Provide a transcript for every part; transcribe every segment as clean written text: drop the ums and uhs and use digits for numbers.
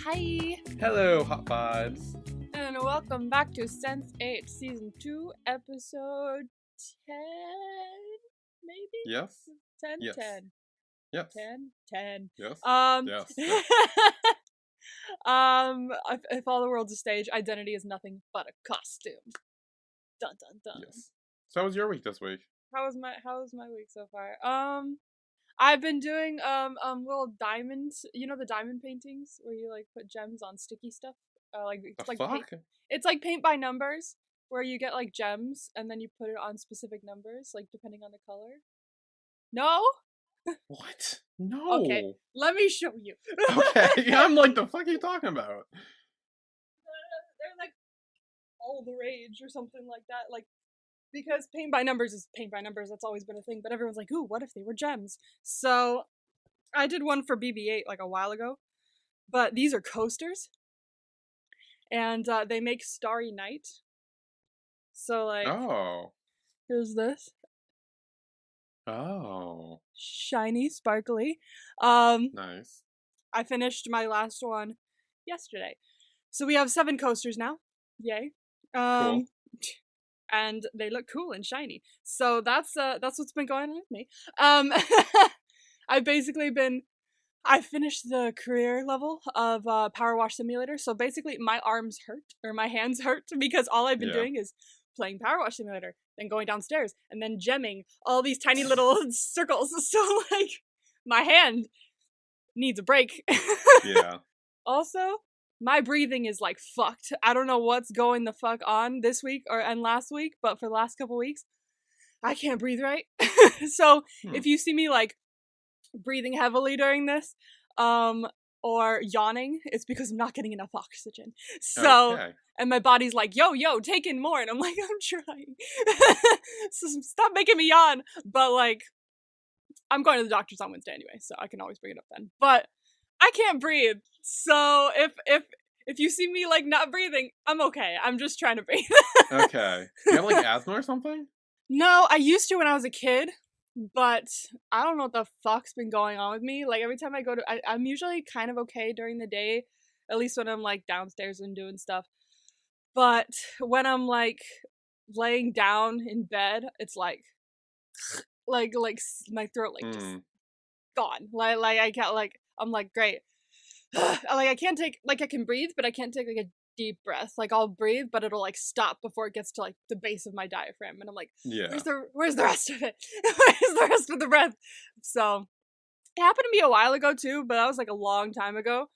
Hi, Hello, Hot Vibes. and welcome back to Sense 8, Season 2, Episode 10, maybe? Yes? 10? Yes. 10. Yes. 10? 10. Yes. Um, Yes. if all the world's a stage, identity is nothing but a costume. Dun dun dun. Yes. So how was your week this week? How was my week so far? I've been doing little diamonds, you know the diamond paintings where you like put gems on sticky stuff? Like The it's like fuck? it's like paint by numbers where you get like gems and then you put it on specific numbers like depending on the color. No? What? No. Okay, let me show you. Okay. I'm like, the fuck are you talking about? They're like all the rage or something like that. Like because paint by numbers is paint by numbers, that's always been a thing, but everyone's like, ooh, what if they were gems? So I did one for BB-8 like a while ago, but these are coasters, and they make Starry Night. So like, Oh. here's this Oh. shiny, sparkly. Nice. I finished my last one yesterday, so we have 7 coasters now. Yay! Cool. And they look cool and shiny. So that's what's been going on with me. I've basically been. I finished the career level of Power Wash Simulator, so basically my arms hurt, or my hands hurt, because all I've been doing is playing Power Wash Simulator, then going downstairs, and then gemming all these tiny little circles, so like, my hand needs a break. Yeah. Also, my breathing is like fucked. I don't know what's going the fuck on this week and last week, but for the last couple weeks, I can't breathe right. So if you see me like breathing heavily during this, or yawning, it's because I'm not getting enough oxygen. So, Okay. and my body's like, yo, take in more, and I'm like, I'm trying. So stop making me yawn. But like, I'm going to the doctor's on Wednesday anyway, so I can always bring it up then. But I can't breathe, so if you see me like not breathing, I'm okay. I'm just trying to breathe. Okay. Do you have like asthma or something? No, I used to when I was a kid, but I don't know what the fuck's been going on with me. Like every time I go to, I'm usually kind of okay during the day, at least when I'm like downstairs and doing stuff. But when I'm like laying down in bed, it's like my throat like just gone. Like I can't like I'm like great. Like I can't take like I can breathe, but I can't take like a deep breath. Like I'll breathe, but it'll like stop before it gets to like the base of my diaphragm, and I'm like, Yeah. where's the rest of it? Where's the rest of the breath? So it happened to me a while ago too, but that was like a long time ago,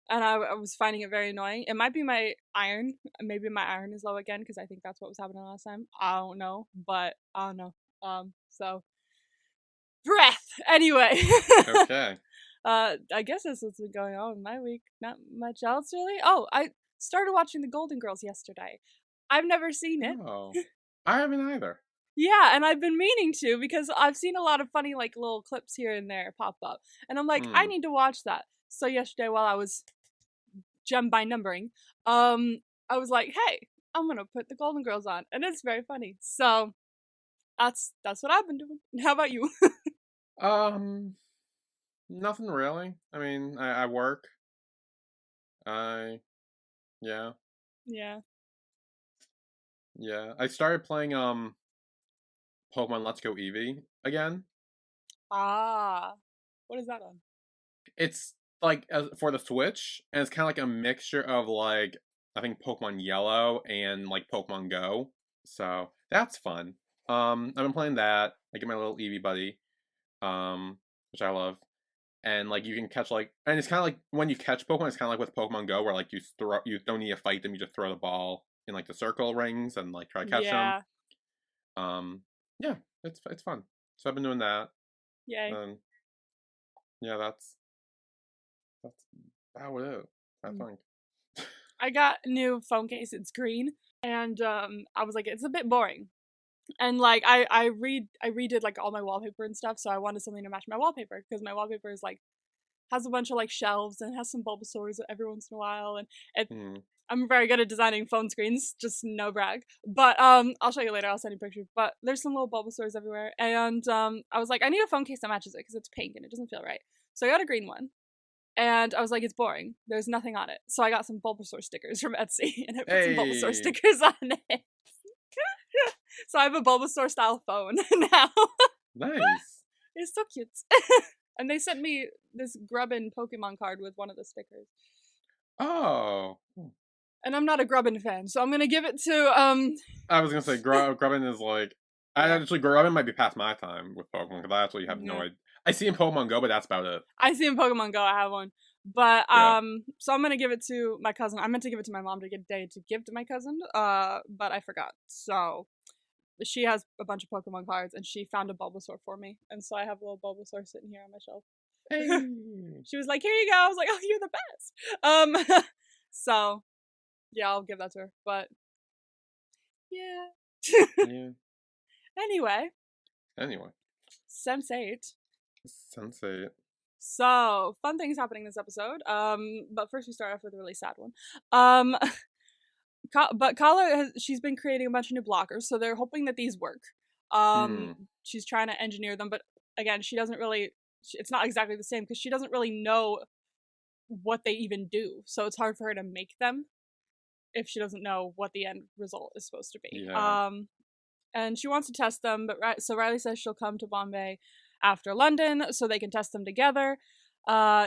and I was finding it very annoying. It might be my iron. Maybe my iron is low again because I think that's what was happening last time. I don't know, but I don't know. So breath. Anyway. Okay. I guess that's what's been going on in my week. Not much else really. Oh, I started watching The Golden Girls yesterday. I've never seen it. Oh. I haven't either. Yeah, and I've been meaning to because I've seen a lot of funny like little clips here and there pop up. And I'm like, I need to watch that. So yesterday while I was gem by numbering, I was like, hey, I'm gonna put The Golden Girls on. And it's very funny. So that's what I've been doing. How about you? Nothing really. I mean, I work. Yeah. Yeah. Yeah. I started playing Pokemon Let's Go Eevee again. Ah. What is that on? It's like for the Switch, and it's kind of like a mixture of like I think Pokemon Yellow and like Pokemon Go. So that's fun. I've been playing that. I get my little Eevee buddy, which I love, and like you can catch like, and it's kind of like when you catch Pokemon, it's kind of like with Pokemon Go, where like you don't need to fight them, you just throw the ball in like the circle rings and like try to catch them. Yeah, it's fun. So I've been doing that. Yay. Yeah, that's about it. I think. I got a new phone case. It's green, and I was like, it's a bit boring. And like I redid like all my wallpaper and stuff, so I wanted something to match my wallpaper because my wallpaper is like has a bunch of like shelves and has some Bulbasaurs every once in a while, and I'm very good at designing phone screens, just no brag. But I'll show you later. I'll send you pictures. But there's some little Bulbasaurs everywhere, and I was like, I need a phone case that matches it because it's pink and it doesn't feel right. So I got a green one. And I was like, it's boring. There's nothing on it. So I got some Bulbasaur stickers from Etsy, and I put some Bulbasaur Hey, stickers on it. So I have a Bulbasaur style phone now. nice. It's so cute. And they sent me this Grubbin Pokemon card with one of the stickers. Oh, And I'm not a Grubbin fan, so I'm gonna give it to I was gonna say Grubbin is like. I yeah. actually Grubbin might be past my time with Pokemon because I actually have no Yeah. idea. I see in Pokemon Go, but that's about it. I see in Pokemon Go I have one. But Yeah. so I'm gonna give it to my cousin. I meant to give it to my mom to get a day to give to my cousin, but I forgot. So she has a bunch of Pokemon cards, and she found a Bulbasaur for me, and so I have a little Bulbasaur sitting here on my shelf. Hey. She was like, "Here you go." I was like, "Oh, you're the best." So yeah, I'll give that to her. But yeah. Yeah. Anyway, Anyway, Sense8. Sensei. So fun things happening this episode. But first we start off with a really sad one. Um, but Kala she's been creating a bunch of new blockers, so they're hoping that these work. She's trying to engineer them, but again, she doesn't really. It's not exactly the same because she doesn't really know what they even do. So it's hard for her to make them if she doesn't know what the end result is supposed to be. Yeah. And she wants to test them, but so Riley says she'll come to Bombay after London so they can test them together.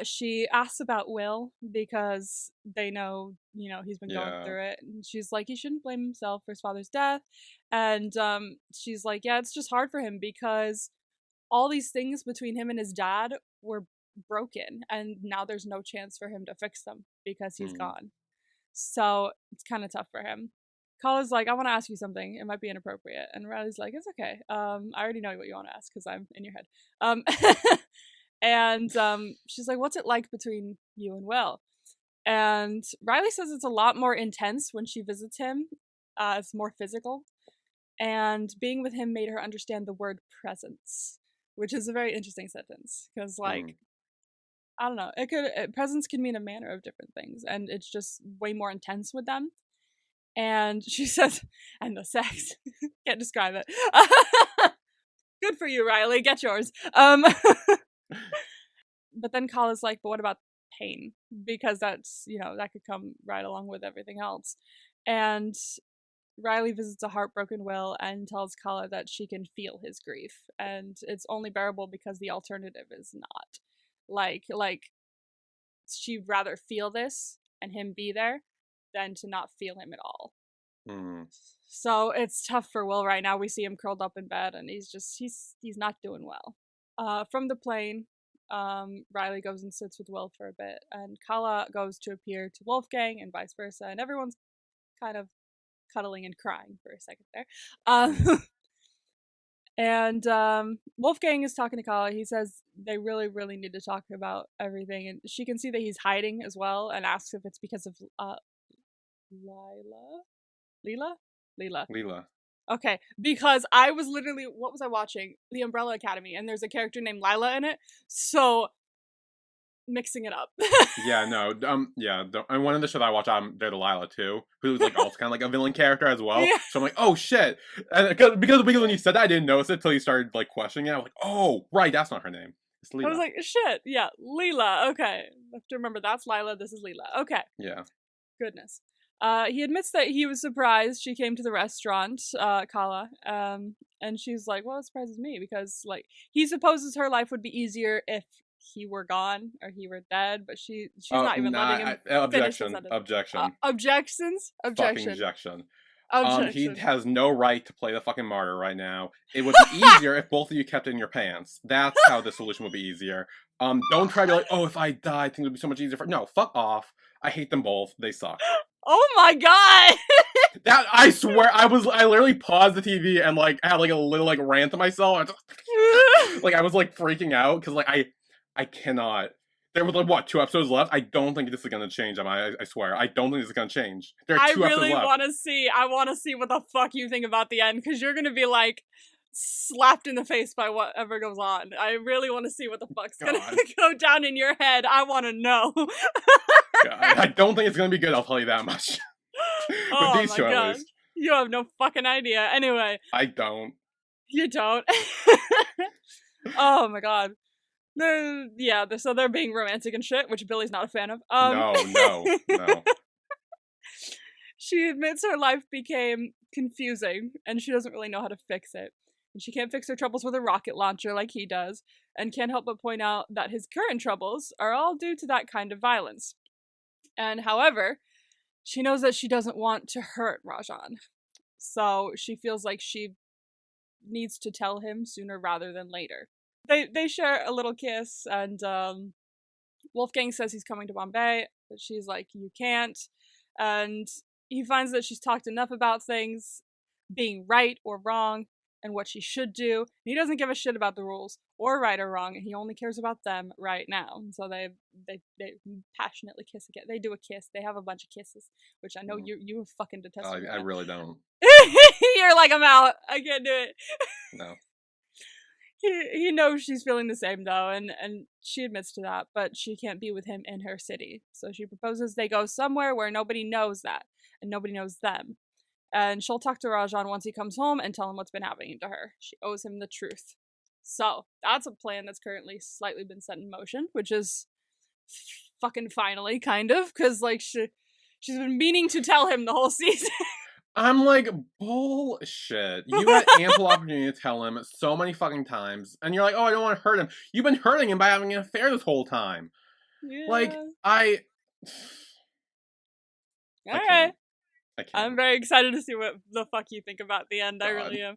She asks about Will because they know, he's been going through it. And she's like, he shouldn't blame himself for his father's death. And she's like, yeah, it's just hard for him because all these things between him and his dad were broken, and now there's no chance for him to fix them because he's gone. So it's kind of tough for him. Kala's like, I want to ask you something. It might be inappropriate. And Riley's like, it's okay. I already know what you want to ask because I'm in your head. And she's like, what's it like between you and Will? And Riley says it's a lot more intense when she visits him. It's more physical. And being with him made her understand the word presence, which is a very interesting sentence. Because, like, I don't know. Presence can mean a manner of different things. And it's just way more intense with them. And she says, and the sex. Can't describe it. Good for you, Riley. Get yours. But then Kala's like, but what about pain? Because that's, that could come right along with everything else. And Riley visits a heartbroken Will and tells Kala that she can feel his grief. And it's only bearable because the alternative is not. Like she'd rather feel this and him be there than to not feel him at all. So it's tough for Will right now. We see him curled up in bed, and he's not doing well. From the plane, Riley goes and sits with Will for a bit, and Kala goes to appear to Wolfgang, and vice versa, and everyone's kind of cuddling and crying for a second there. And Wolfgang is talking to Kala. He says they really, really need to talk about everything, and she can see that he's hiding as well, and asks if it's because of Leela. Okay, because I was literally, what was I watching? The Umbrella Academy, and there's a character named Lila in it, so mixing it up. Yeah, no, and one of the shows I watch, they're the Lila too, who's like also kind of like a villain character as well. Yeah. So I'm like, oh shit, and because when you said that, I didn't notice it until you started like questioning it. I was like, oh right, that's not her name. It's Leela. I was like, shit, yeah, Leela. Okay, I have to remember that's Lila. This is Leela. Okay. Yeah. Goodness. He admits that he was surprised she came to the restaurant, Kala, and she's like, well, it surprises me because, like, he supposes her life would be easier if he were gone or he were dead, but she's not even letting him Objection. Objections? Fucking objection. Objection. He has no right to play the fucking martyr right now. It would be easier if both of you kept it in your pants. That's how the solution would be easier. Don't try to be like, oh, if I died, things would be so much easier. No, fuck off. I hate them both. They suck. Oh my god! That, I swear, I literally paused the TV and like had like a little like rant to myself. Like I was like freaking out because like I cannot. There was like what 2 episodes left. I don't think this is gonna change. I swear, I don't think this is gonna change. There are 2 episodes left. I want to see what the fuck you think about the end because you're gonna be like slapped in the face by whatever goes on. I really want to see what the fuck's gonna go down in your head. I want to know. I don't think it's gonna be good. I'll tell you that much. Oh my god, at least. You have no fucking idea. Anyway, I don't. You don't. Oh my god. So they're being romantic and shit, which Billy's not a fan of. No, no, no. She admits her life became confusing and she doesn't really know how to fix it. And she can't fix her troubles with a rocket launcher like he does, and can't help but point out that his current troubles are all due to that kind of violence. And however, she knows that she doesn't want to hurt Rajan. So she feels like she needs to tell him sooner rather than later. They share a little kiss, and Wolfgang says he's coming to Bombay, but she's like, you can't. And he finds that she's talked enough about things being right or wrong and what she should do. And he doesn't give a shit about the rules or right or wrong, and he only cares about them right now. And so they passionately kiss again. They do a kiss. They have a bunch of kisses, which I know you fucking detest. I really don't. You're like, I'm out. I can't do it. No. He knows she's feeling the same though, and she admits to that, but she can't be with him in her city. So she proposes they go somewhere where nobody knows that, and nobody knows them. And she'll talk to Rajan once he comes home and tell him what's been happening to her. She owes him the truth. So that's a plan that's currently slightly been set in motion, which is fucking finally, kind of, because like she's been meaning to tell him the whole season. I'm like, bullshit. You had ample opportunity to tell him so many fucking times, and you're like, oh, I don't want to hurt him. You've been hurting him by having an affair this whole time. Yeah. Like, Alright. I can't. I'm very excited to see what the fuck you think about the end. God. I really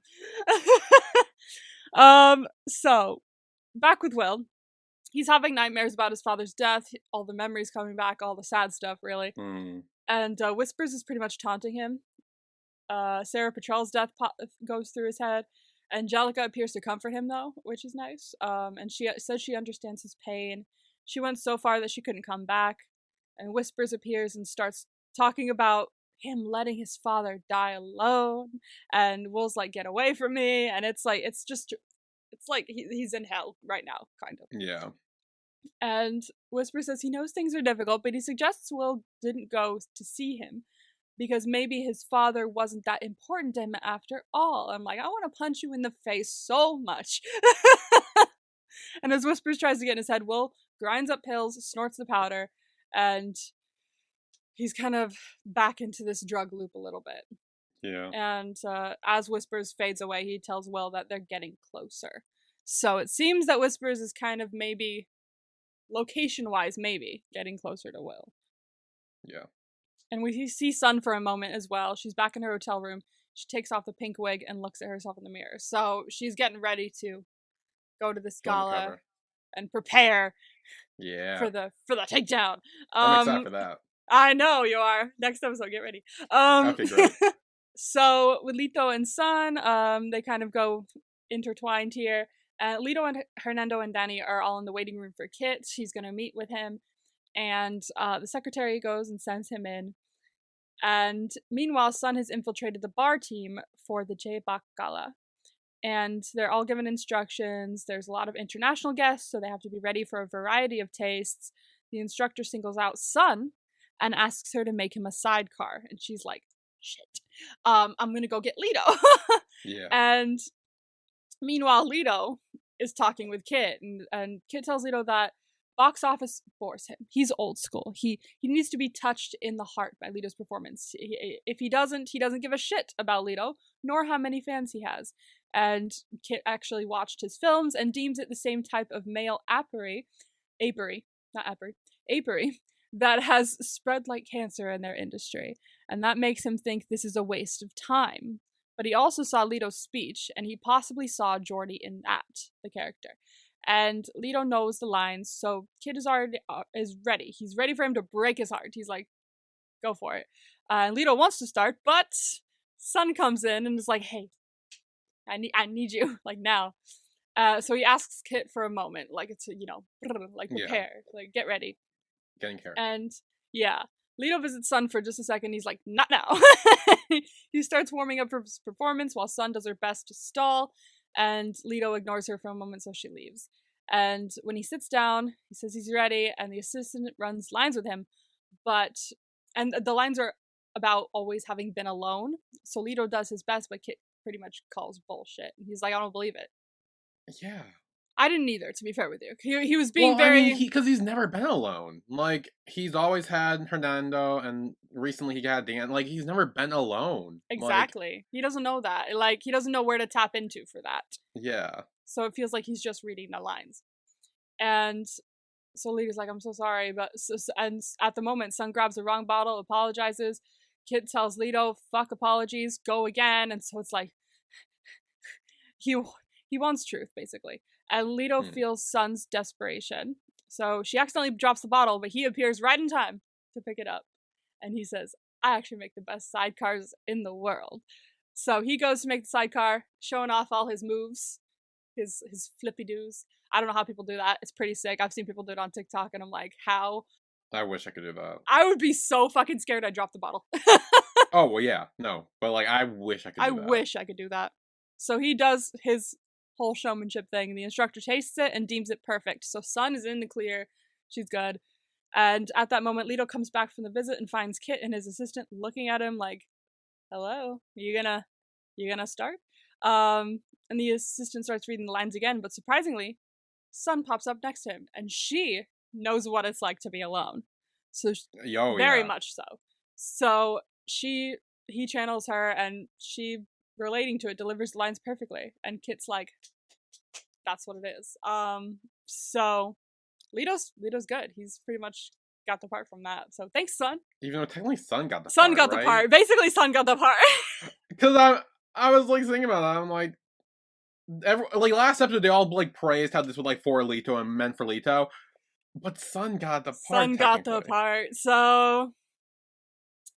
am. So, back with Will. He's having nightmares about his father's death, all the memories coming back, all the sad stuff, really. And Whispers is pretty much taunting him. Sarah Petrel's death goes through his head. Angelica appears to comfort him, though, which is nice. And she says she understands his pain. She went so far that she couldn't come back. And Whispers appears and starts talking about him letting his father die alone. And Will's like, get away from me. And it's like, it's like he's in hell right now, kind of. Yeah. And Whisper says he knows things are difficult, but he suggests Will didn't go to see him because maybe his father wasn't that important to him after all. I'm like, I want to punch you in the face so much. And as Whispers tries to get in his head, Will grinds up pills, snorts the powder, and he's kind of back into this drug loop a little bit. Yeah. And as Whispers fades away, he tells Will that they're getting closer. So it seems that Whispers is kind of maybe, location-wise, maybe getting closer to Will. Yeah. And we see Sun for a moment as well. She's back in her hotel room. She takes off the pink wig and looks at herself in the mirror. So she's getting ready to go to this gala and prepare for the takedown. I'm excited for that. I know you are. Next episode, get ready. Okay, great. So with Lito and Sun, they kind of go intertwined here. Lito and Hernando and Danny are all in the waiting room for Kit. She's going to meet with him. And the secretary goes and sends him in. And meanwhile, Sun has infiltrated the bar team for the J-Bak Gala. And they're all given instructions. There's a lot of international guests, so they have to be ready for a variety of tastes. The instructor singles out Sun and asks her to make him a sidecar. And she's like, shit, I'm going to go get Lito. Yeah. And meanwhile, Lito is talking with Kit. And Kit tells Lito that box office bores him. He's old school. He needs to be touched in the heart by Lito's performance. If he doesn't give a shit about Lito, nor how many fans he has. And Kit actually watched his films and deems it the same type of male apery that has spread like cancer in their industry. And that makes him think this is a waste of time. But he also saw Lito's speech, and he possibly saw Jordy in that, the character. And Lito knows the lines, so Kid is ready. He's ready for him to break his heart. He's like, go for it. And Lito wants to start, but Sun comes in and is like, hey, I need you, like now. So he asks Kit for a moment, like it's, like prepare, like get ready. Getting character. And yeah, Lito visits Sun for just a second. He's like, not now. He starts warming up for his performance while Sun does her best to stall. And Lito ignores her for a moment, so she leaves. And when he sits down, he says he's ready, and the assistant runs lines with him. And the lines are about always having been alone. So Lito does his best, but Kit pretty much calls bullshit. And he's like, I don't believe it. Yeah. I didn't either, to be fair with you. He was being Well, I mean, very because he's never been alone. Like, he's always had Hernando, and recently he had Dan. Like, he's never been alone. Like, exactly. He doesn't know that. Like he doesn't know where to tap into for that. yeah. So it feels like he's just reading the lines. And so Lita's like, I'm so sorry, but and at the moment, Sun grabs the wrong bottle, apologizes. Kid tells Leto, "Fuck apologies, go again." And so it's like he he wants truth basically, and Leto Hmm. feels Sun's desperation. So she accidentally drops the bottle, but he appears right in time to pick it up, and he says, "I actually make the best sidecars in the world." So he goes to make the sidecar, showing off all his moves, his flippy doos. I don't know how people do that. It's pretty sick. I've seen people do it on TikTok, and I'm like, how? I wish I could do that. I would be so fucking scared I'd drop the bottle. Oh, well, yeah. No. But, like, I wish I could I do that. wish I could do that. So he does his whole showmanship thing. The instructor tastes it and deems it perfect. So Sun is in the clear. She's good. And at that moment, Leto comes back from the visit and finds Kit and his assistant looking at him like, "Hello, you gonna start?" And the assistant starts reading the lines again, but surprisingly, Sun pops up next to him, and she knows what it's like to be alone. So Oh, very yeah. much so. So he channels her, and she relating to it delivers the lines perfectly. And Kit's like, that's what it is. So Leto's good. He's pretty much got the part from that. So thanks, Sun. Even though technically Sun got the Sun part, got the right? part. Basically, Sun got the part. Because I was, like, thinking about that. I'm like, like, last episode, they all, like, praised how this was, like, for Leto and meant for Leto. But Sun got the part, Sun got the technically. part. So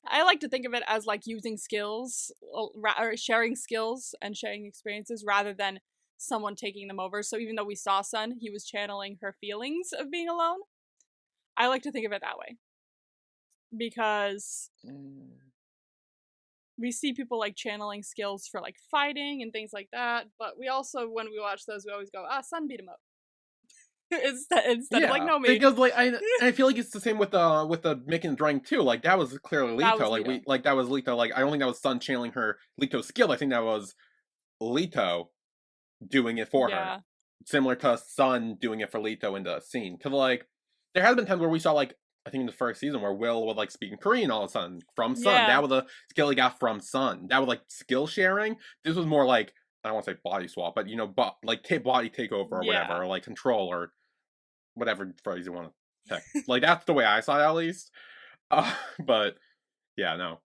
I like to think of it as like using skills or sharing skills and sharing experiences rather than someone taking them over. So even though we saw Sun, he was channeling her feelings of being alone. I like to think of it that way because Mm. we see people like channeling skills for like fighting and things like that. But we also, when we watch those, we always go, Sun beat him up. instead of like, Yeah, no, me. because, like, I feel like it's the same with the making the drink too. Like, that was clearly That Leto. was Leto. That was Leto. Like, I don't think that was Sun channeling her Leto's skill. I think that was Leto doing it for her, Yeah. similar to Sun doing it for Leto in the scene. Because, like, there has been times where we saw, like, I think in the first season where Will would, like, speak in Korean all of a sudden from Sun. Yeah. That was a skill he got from Sun. That was, like, skill sharing. This was more like, I don't want to say body swap, but, like, body takeover or whatever, Yeah. or like control or whatever phrase you want to pick. Like, that's the way I saw it, at least. But yeah, no.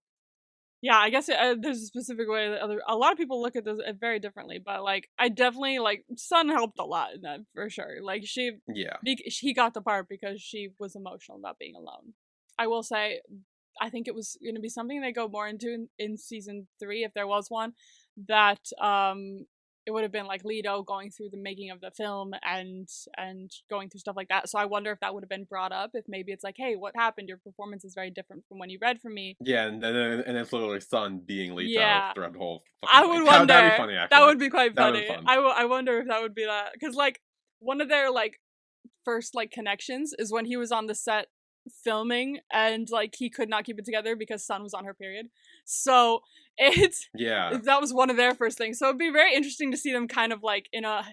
Yeah, I guess there's a specific way that a lot of people look at this very differently, but like I definitely like Sun helped a lot in that for sure. Like Yeah. he got the part because she was emotional about being alone. I will say, I think it was going to be something they go more into in season 3 if there was one. That it would have been like Leto going through the making of the film and going through stuff like that. So I wonder if that would have been brought up. If maybe it's like, hey, what happened? Your performance is very different from when you read for me. Yeah, and it's literally Sun being Leto Yeah, throughout the whole fucking I thing. would That'd be wonder. funny, That actually. would be quite That would be funny. fun. I wonder if that would be that because like one of their like first like connections is when he was on the set filming and like he could not keep it together because Sun was on her period. So it's Yeah. that was one of their first things. So it'd be very interesting to see them kind of like in a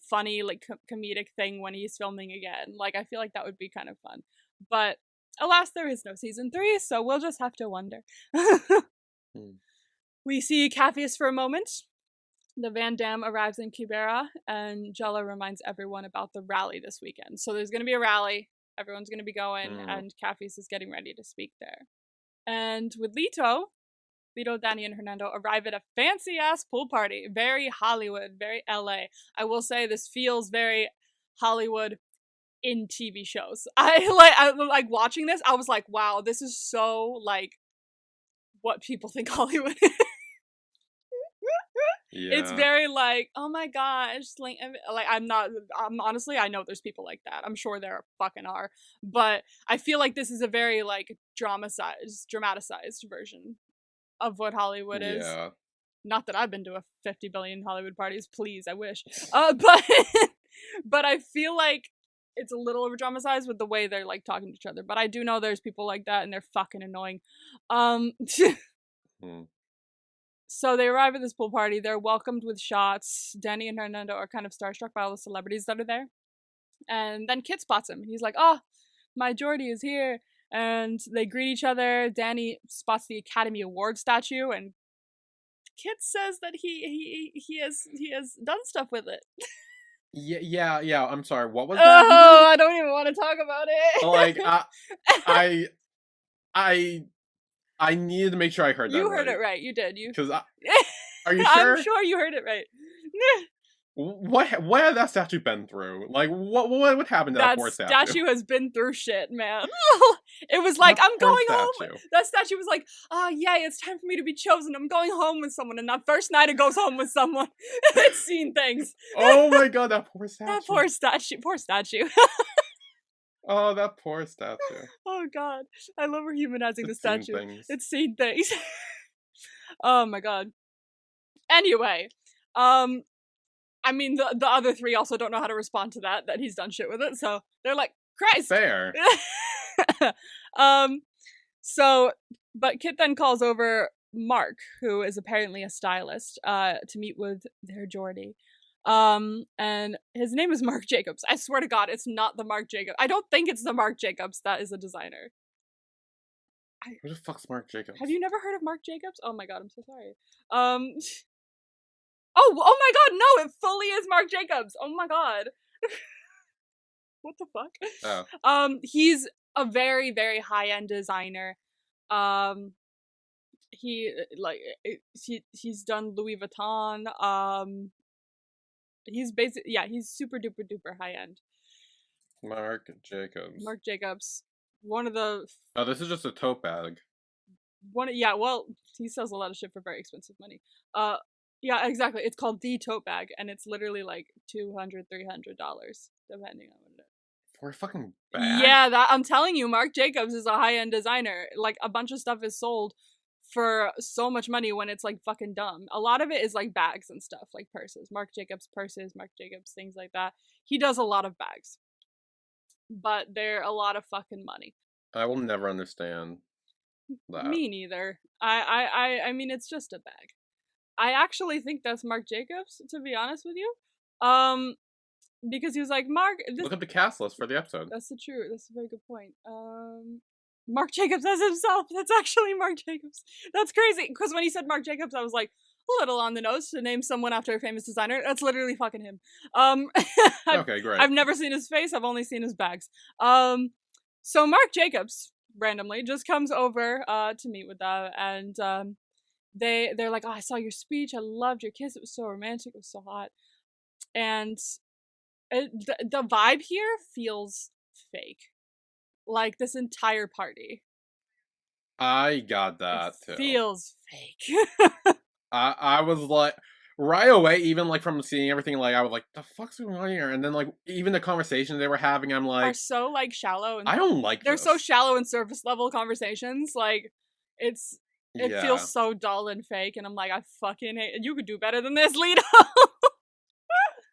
funny like comedic thing when he's filming again. Like I feel like that would be kind of fun. But alas, there is no season 3, so we'll just have to wonder. Hmm. We see Capheus for a moment. The Van Dam arrives in Kibera, and Jella reminds everyone about the rally this weekend. So there's going to be a rally. Everyone's going to be going, Hmm. and Capheus is getting ready to speak there. And with Leto, Danny, and Hernando arrive at a fancy ass pool party. Very Hollywood, very LA. I will say this feels very Hollywood in TV shows. I like watching this. I was like, wow, this is so like what people think Hollywood is. It's Yeah. very like, oh my gosh, like I'm honestly, I know there's people like that. I'm sure there fucking are, but I feel like this is a very like dramatized version of what Hollywood is. Yeah. Not that I've been to a 50 billion Hollywood parties, please, I wish. But but I feel like it's a little over dramatized with the way they're like talking to each other. But I do know there's people like that and they're fucking annoying. Hmm. So they arrive at this pool party. They're welcomed with shots. Danny and Hernando are kind of starstruck by all the celebrities that are there. And then Kit spots him. He's like, "Oh, my Jordy is here." And they greet each other. Danny spots the Academy Award statue, and Kit says that he has done stuff with it. Yeah. I'm sorry. What was that? Oh, I don't even want to talk about it. Like, I needed to make sure I heard that. You heard it right. You did. Because are you sure? I'm sure you heard it right. What had that statue been through? Like, what happened to that poor statue? That statue has been through shit, man. It was like, I'm going home. That statue was like, oh, yay, it's time for me to be chosen. I'm going home with someone. And that first night it goes home with someone. It's seen things. Oh my god, that poor statue. That poor statue. Poor statue. Oh, that poor statue. Oh god. I love rehumanizing the statue. It's seen things. Oh my god. Anyway, I mean, the other three also don't know how to respond to that he's done shit with it, so they're like, Christ! Fair. But Kit then calls over Mark, who is apparently a stylist, to meet with their Jordy. And his name is Marc Jacobs. I swear to God, it's not the Marc Jacobs. I don't think it's the Marc Jacobs that is a designer. Who the fuck's Marc Jacobs? Have you never heard of Marc Jacobs? Oh my god, I'm so sorry. Oh my god, no, it fully is Marc Jacobs. Oh my god. What the fuck? Oh. He's a very, very high-end designer. He's done Louis Vuitton. He's super duper duper high-end. Marc Jacobs. Marc Jacobs. One of the... Oh, this is just a tote bag. He sells a lot of shit for very expensive money. Yeah, exactly. It's called the tote bag, and it's literally like $200, $300, depending on what it is. For a fucking bag? Yeah, I'm telling you, Marc Jacobs is a high-end designer. Like, a bunch of stuff is sold for so much money when it's like fucking dumb. A lot of it is like bags and stuff, like purses. Marc Jacobs purses, Marc Jacobs things like that. He does a lot of bags. But they're a lot of fucking money. I will never understand that. Me neither. I mean, it's just a bag. I actually think that's Marc Jacobs, to be honest with you. Because he was like, Mark... Look at the cast list for the episode. That's a very good point. Marc Jacobs as himself. That's actually Marc Jacobs. That's crazy. Because when he said Marc Jacobs, I was like, a little on the nose to name someone after a famous designer. That's literally fucking him. Okay, great. I've never seen his face. I've only seen his bags. So Marc Jacobs, randomly, just comes over to meet with them. And they're like, oh, I saw your speech. I loved your kiss. It was so romantic. It was so hot. And the vibe here feels fake. Like, this entire party. I got that, too. Feels fake. I was like, right away, even like from seeing everything, like I was like, the fuck's going on here? And then like even the conversations they were having, I'm like, are so like shallow. And I don't like. They're so shallow and surface level conversations. Like it feels so dull and fake. And I'm like, I fucking hate. You could do better than this, Lito.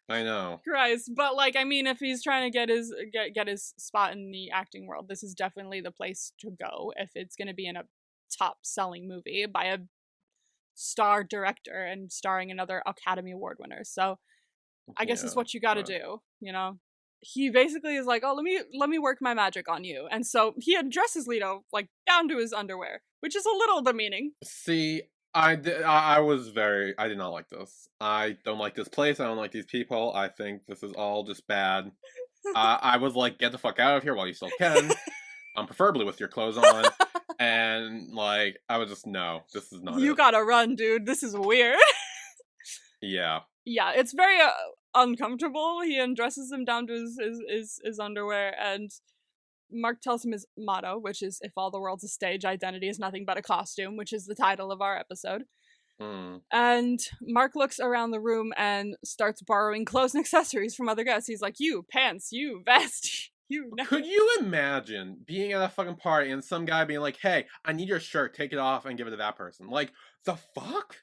I know. Christ, but like, I mean, if he's trying to get his spot in the acting world, this is definitely the place to go if it's going to be in a top selling movie by a star director and starring another Academy Award winner. So I guess it's what you got to do, you know. He basically is like, oh, let me work my magic on you, and so he addresses Leto like down to his underwear, which is a little demeaning. See, I did not like this. I don't like this place. I don't like these people. I think this is all just bad. I was like, get the fuck out of here while you still can. Preferably with your clothes on. And like, I was just, no, this is not. You gotta run, dude. This is weird. Yeah. Yeah, it's very uncomfortable. He undresses him down to his underwear, and Mark tells him his motto, which is, if all the world's a stage, identity is nothing but a costume, which is the title of our episode. And Mark looks around the room and starts borrowing clothes and accessories from other guests. He's like, you, pants, you, vest, you. Could you imagine being at a fucking party and some guy being like, hey, I need your shirt, take it off and give it to that person? Like, the fuck?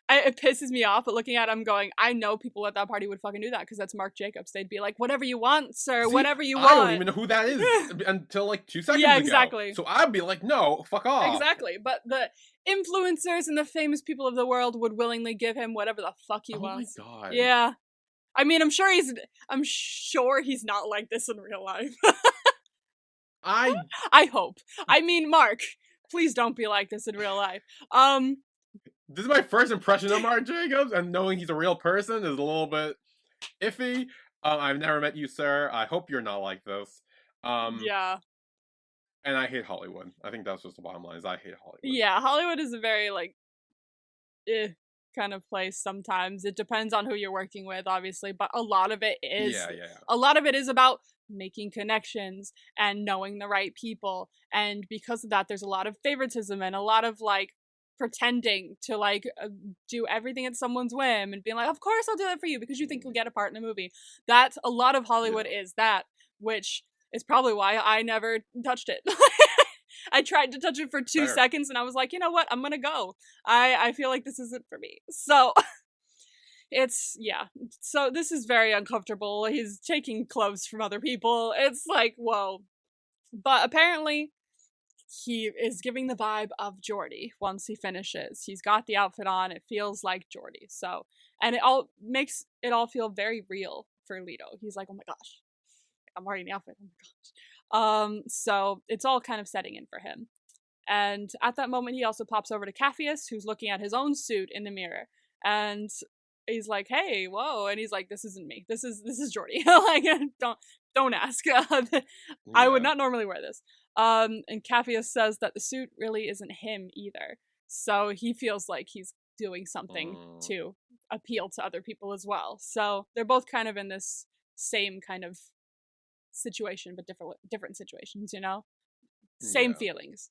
it pisses me off, but looking at him going, I know people at that party would fucking do that because that's Mark Jacobs. They'd be like, whatever you want, sir, See, whatever you I don't want. even know who that is until like 2 seconds Yeah, ago. exactly. So I'd be like, no, fuck off. Exactly. But the influencers and the famous people of the world would willingly give him whatever the fuck he wants. Oh my god. Yeah. I mean, I'm sure he's not like this in real life. I hope. I mean, Mark, please don't be like this in real life. This is my first impression of Mark Jacobs, and knowing he's a real person is a little bit iffy. I've never met you, sir. I hope you're not like this. Yeah. And I hate Hollywood. I think that's just the bottom line, is I hate Hollywood. Yeah, Hollywood is a very, like, kind of place sometimes. It depends on who you're working with, obviously, but a lot of it is... Yeah. A lot of it is about making connections and knowing the right people, and because of that, there's a lot of favoritism and a lot of, like, pretending to, like, do everything at someone's whim and being like, of course I'll do that for you because you think you'll get a part in a movie. That's a lot of Hollywood is that, which is probably why I never touched it. I tried to touch it for 2 seconds and I was like, you know what, I'm gonna go. I feel like this isn't for me. So so this is very uncomfortable. He's taking clothes from other people. It's like, whoa. But apparently he is giving the vibe of Geordie once he finishes. He's got the outfit on. It feels like Geordie. So, and it all makes it all feel very real for Leto. He's like, oh my gosh, I'm wearing the outfit. Oh my gosh. So it's all kind of setting in for him. And at that moment, he also pops over to Capheus, who's looking at his own suit in the mirror. And he's like, hey, whoa. And he's like, this isn't me. This is Geordie. Like, don't ask. I would not normally wear this. And Capheus says that the suit really isn't him either. So he feels like he's doing something to appeal to other people as well. So they're both kind of in this same kind of situation, but different situations, you know? Same feelings.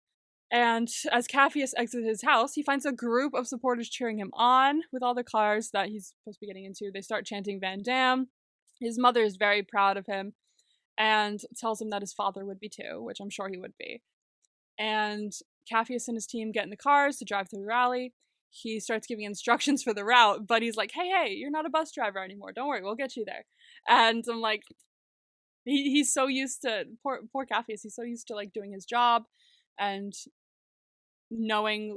And as Capheus exits his house, he finds a group of supporters cheering him on with all the cars that he's supposed to be getting into. They start chanting Van Damme. His mother is very proud of him and tells him that his father would be too, which I'm sure he would be. And Capheus and his team get in the cars to drive through the rally. He starts giving instructions for the route, but he's like, hey, you're not a bus driver anymore. Don't worry, we'll get you there. And I'm like, he's so used to, poor Capheus, he's so used to, like, doing his job and knowing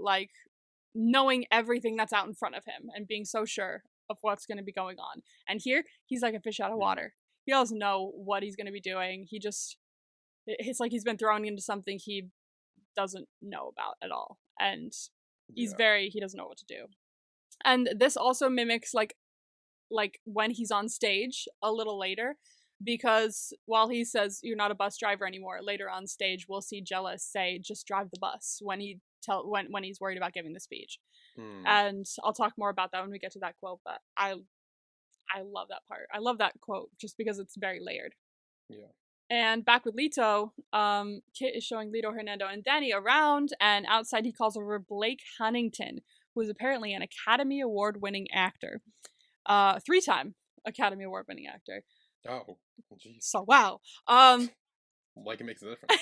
everything that's out in front of him and being so sure of what's going to be going on. And here, he's like a fish out of water. He doesn't know what he's going to be doing. It's like he's been thrown into something he doesn't know about at all. And he doesn't know what to do. And this also mimics like when he's on stage a little later, because while he says you're not a bus driver anymore, later on stage we'll see Jealous say just drive the bus when he's worried about giving the speech. And I'll talk more about that when we get to that quote, but I love that part. I love that quote just because it's very layered. Yeah. And back with Leto, Kit is showing Leto, Hernando, and Danny around, and outside he calls over Blake Huntington, who is apparently an Academy Award-winning actor. 3-time Academy Award-winning actor. Oh, jeez. So, wow. Like it makes a difference.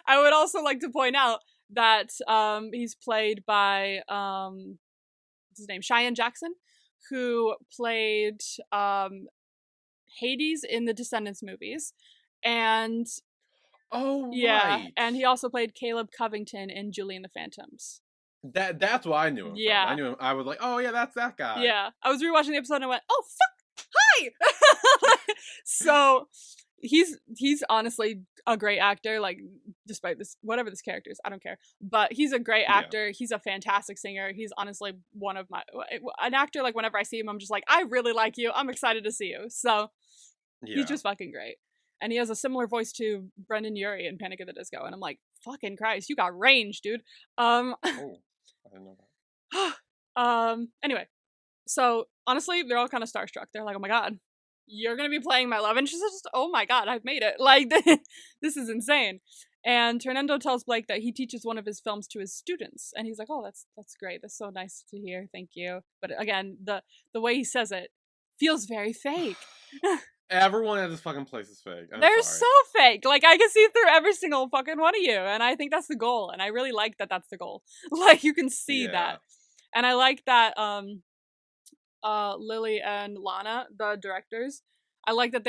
I would also like to point out that he's played by, what's his name? Cheyenne Jackson, who played Hades in the Descendants movies. And right. And he also played Caleb Covington in Julie and the Phantoms. That's what I knew him from. I knew him. I was like, oh yeah, that's that guy. Yeah. I was rewatching the episode and I went, oh fuck, hi. So he's honestly a great actor, like, despite this, whatever this character is, I don't care. But he's a great actor. He's a fantastic singer. He's honestly an actor, like, whenever I see him, I'm just like, I really like you. I'm excited to see you. So he's just fucking great. And he has a similar voice to Brendan Urie in Panic at the Disco. And I'm like, fucking Christ, you got range, dude. Oh, I didn't know that. Anyway, so honestly, they're all kind of starstruck. They're like, oh my god, you're gonna be playing my love interest? Oh my god, I've made it. Like, this is insane. And Hernando tells Blake that he teaches one of his films to his students. And he's like, oh, that's great. That's so nice to hear. Thank you. But again, the way he says it feels very fake. Everyone at this fucking place is fake. They're so fake. Like, I can see through every single fucking one of you. And I think that's the goal. And I really like that that's the goal. Like, you can see that. And I like that Lily and Lana, the directors, I like that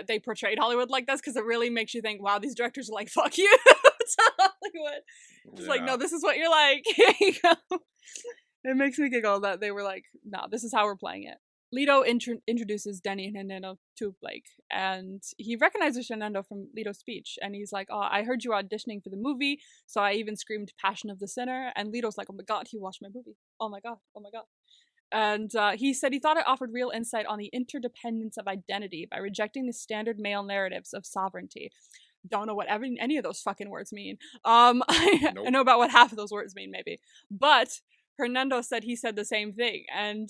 they portrayed Hollywood like this, because it really makes you think, wow, these directors are like, fuck you to Hollywood. Just like, no, Yeah. this is what you're like. Here you go. It makes me giggle that they were like, no, this is how we're playing it. Leto introduces Denny and Hernando to Blake, and he recognizes Hernando from Leto's speech, and he's like, oh, I heard you auditioning for the movie, so I even screamed Passion of the Sinner, and Leto's like, oh my god, he watched my movie. Oh my god, oh my god. And he said he thought it offered real insight on the interdependence of identity by rejecting the standard male narratives of sovereignty. Don't know what any of those fucking words mean. I Nope. know about what half of those words mean, maybe. But Hernando said he said the same thing, and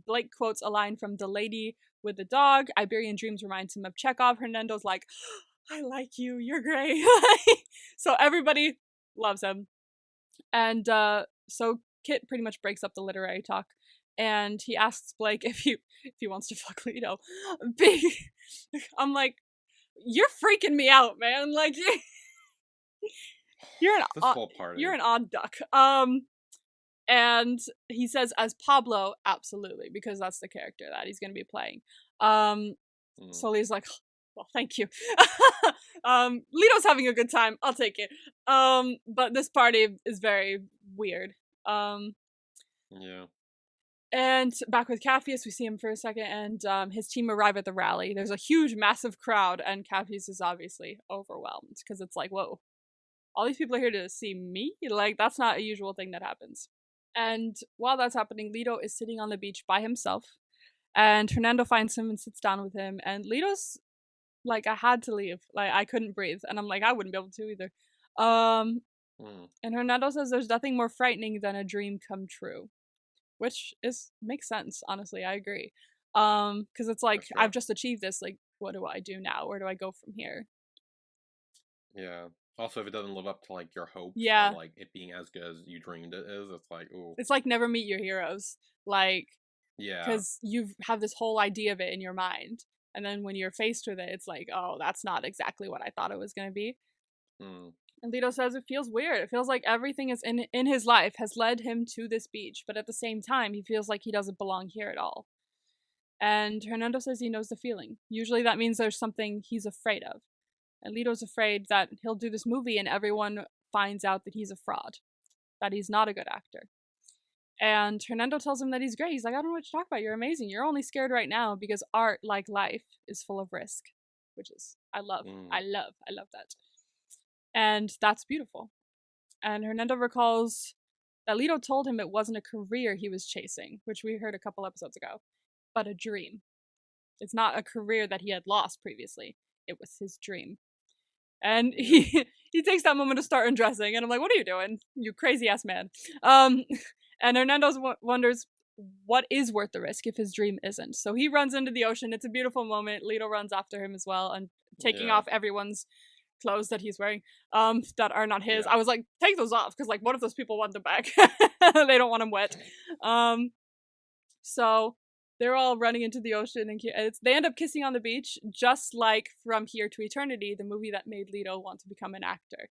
Blake quotes a line from The Lady with the Dog. Iberian Dreams reminds him of Chekhov. Hernando's like, I like you, you're great. So everybody loves him. And so Kit pretty much breaks up the literary talk, and he asks Blake if he wants to fuck Leto. I'm like, you're freaking me out, man. Like you're an This whole party. you're an odd duck. And he says as Pablo, absolutely, because that's the character that he's gonna be playing. So Leo's like, well, thank you. Leto's having a good time. I'll take it. But this party is very weird. Yeah. And back with Capheus, we see him for a second, and his team arrive at the rally. There's a huge, massive crowd, and Capheus is obviously overwhelmed because it's like, whoa, all these people are here to see me? Like, that's not a usual thing that happens. And while that's happening, Leto is sitting on the beach by himself, and Hernando finds him and sits down with him, and Leto's like, I had to leave. Like, I couldn't breathe, and I'm like, I wouldn't be able to either. And Hernando says there's nothing more frightening than a dream come true. Which makes sense, honestly. I agree. Because it's like, I've just achieved this. Like, what do I do now? Where do I go from here? Yeah. Also, if it doesn't live up to like your hopes, Yeah, or like it being as good as you dreamed it is, it's like, ooh. it's like never meet your heroes. Like, Yeah. because you have this whole idea of it in your mind, and then when you're faced with it, it's like, oh, that's not exactly what I thought it was gonna be. And Leto says it feels weird. It feels like everything is in his life has led him to this beach, but at the same time, he feels like he doesn't belong here at all. And Hernando says he knows the feeling. Usually that means there's something he's afraid of. And Leto's afraid that he'll do this movie and everyone finds out that he's a fraud, that he's not a good actor. And Hernando tells him that he's great. He's like, I don't know what to talk about. You're amazing. You're only scared right now because art, like life, is full of risk, which is, I love that. And that's beautiful. And Hernando recalls that Leto told him it wasn't a career he was chasing, which we heard a couple episodes ago, but a dream. It's not a career that he had lost previously. It was his dream. And he takes that moment to start undressing, and I'm like, what are you doing, you crazy ass man? And Hernando wonders what is worth the risk if his dream isn't. So he runs into the ocean. It's a beautiful moment. Leto runs after him as well, and taking off everyone's clothes that he's wearing that are not his. I was like, take those off, because like, what if those people want them back? They don't want them wet. So they're all running into the ocean, and they end up kissing on the beach, just like From Here to Eternity, the movie that made Leto want to become an actor,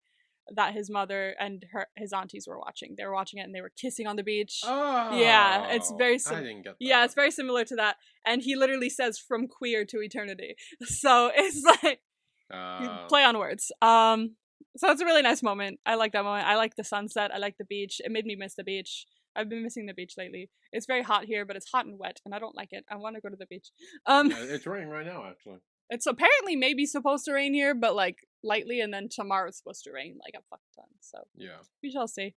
that his mother and his aunties were watching. They were watching it, and they were kissing on the beach. Oh, yeah, it's very I didn't get that. Yeah, it's very similar to that. And he literally says "from queer to eternity," so it's like play on words. So it's a really nice moment. I like that moment. I like the sunset. I like the beach. It made me miss the beach. I've been missing the beach lately. It's very hot here, but it's hot and wet, and I don't like it. I want to go to the beach. Yeah, it's raining right now, actually. It's apparently maybe supposed to rain here, but like lightly, and then tomorrow it's supposed to rain like a fuck ton. So yeah, we shall see.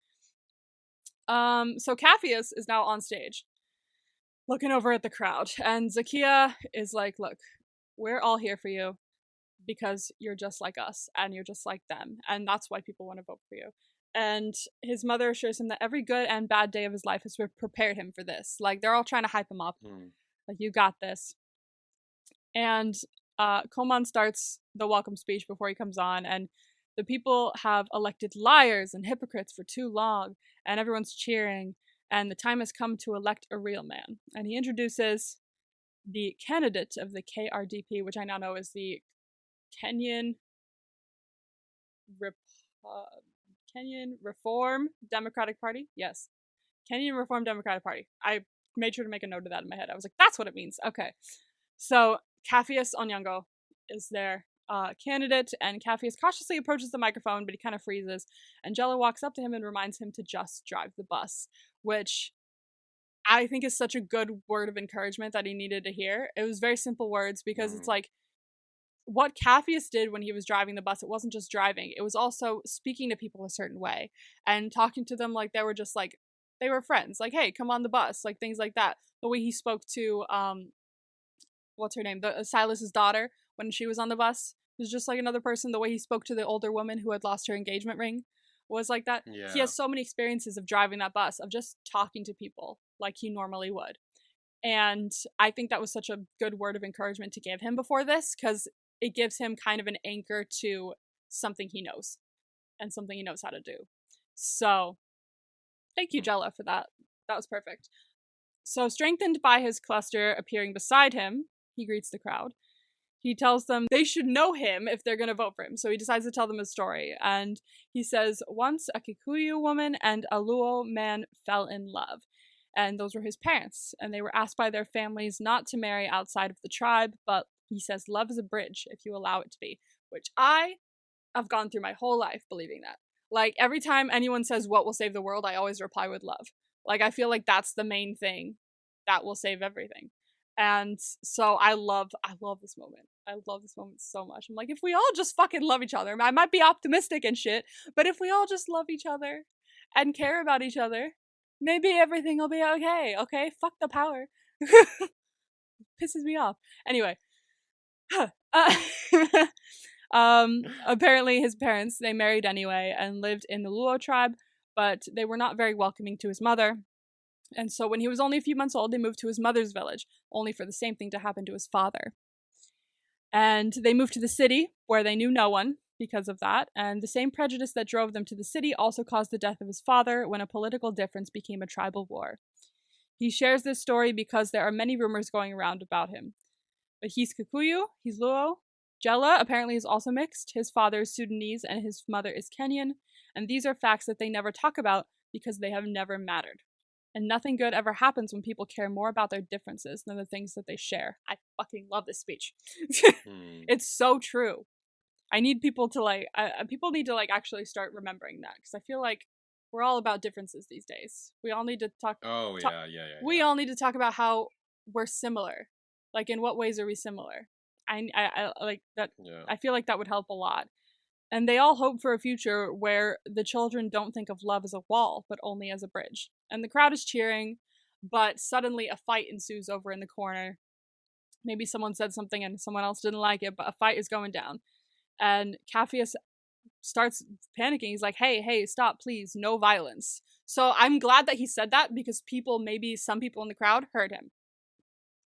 So Capheus is now on stage, looking over at the crowd, and Zakia is like, "Look, we're all here for you because you're just like us, and you're just like them, and that's why people want to vote for you." And his mother assures him that every good and bad day of his life has prepared him for this. Like, they're all trying to hype him up. Like, you got this. And Koman starts the welcome speech before he comes on, and the people have elected liars and hypocrites for too long, and everyone's cheering, and the time has come to elect a real man. And he introduces the candidate of the KRDP, which I now know is the Kenyan Kenyan Reform Democratic Party. Yes. Kenyan Reform Democratic Party. I made sure to make a note of that in my head. I was like, that's what it means. Okay. So Capheus Onyango is their candidate, and Capheus cautiously approaches the microphone, but he kind of freezes. And Jella walks up to him and reminds him to just drive the bus, which I think is such a good word of encouragement that he needed to hear. It was very simple words because it's like what Capheus did when he was driving the bus, it wasn't just driving, it was also speaking to people a certain way and talking to them like they were just like they were friends, like, hey, come on the bus, like things like that. The way he spoke to what's her name, the Silas's daughter when she was on the bus was just like another person. The way he spoke to the older woman who had lost her engagement ring was like that. He Yeah. has so many experiences of driving that bus, of just talking to people like he normally would. And I think that was such a good word of encouragement to give him before this, because it gives him kind of an anchor to something he knows and something he knows how to do. So thank you, Jella, for that. That was perfect. So, strengthened by his cluster appearing beside him, he greets the crowd. He tells them they should know him if they're going to vote for him. So he decides to tell them his story. And he says, once a Kikuyu woman and a Luo man fell in love. And those were his parents. And they were asked by their families not to marry outside of the tribe. But he says, love is a bridge if you allow it to be. Which I have gone through my whole life believing that. Like, every time anyone says what will save the world, I always reply with love. Like, I feel like that's the main thing that will save everything. And so I love this moment. I love this moment so much. I'm like, if we all just fucking love each other, I might be optimistic and shit, but if we all just love each other and care about each other, maybe everything will be okay. Okay? Fuck the power. Pisses me off. Anyway. Apparently his parents, they married anyway and lived in the Luo tribe, but they were not very welcoming to his mother. And so when he was only a few months old, they moved to his mother's village, only for the same thing to happen to his father. And they moved to the city, where they knew no one because of that, and the same prejudice that drove them to the city also caused the death of his father when a political difference became a tribal war. He shares this story because there are many rumors going around about him. But he's Kikuyu, he's Luo. Jella apparently is also mixed. His father is Sudanese and his mother is Kenyan, and these are facts that they never talk about because they have never mattered. And nothing good ever happens when people care more about their differences than the things that they share. I fucking love this speech. It's so true. I need people to people need to actually start remembering that, because I feel like we're all about differences these days. We all need to talk. Oh yeah. We all need to talk about how we're similar. Like, in what ways are we similar? I like that. Yeah. I feel like that would help a lot. And they all hope for a future where the children don't think of love as a wall, but only as a bridge. And the crowd is cheering, but suddenly a fight ensues over in the corner. Maybe someone said something and someone else didn't like it, but a fight is going down. And Capheus starts panicking. He's like, hey, stop, please, no violence. So I'm glad that he said that, because maybe some people in the crowd heard him.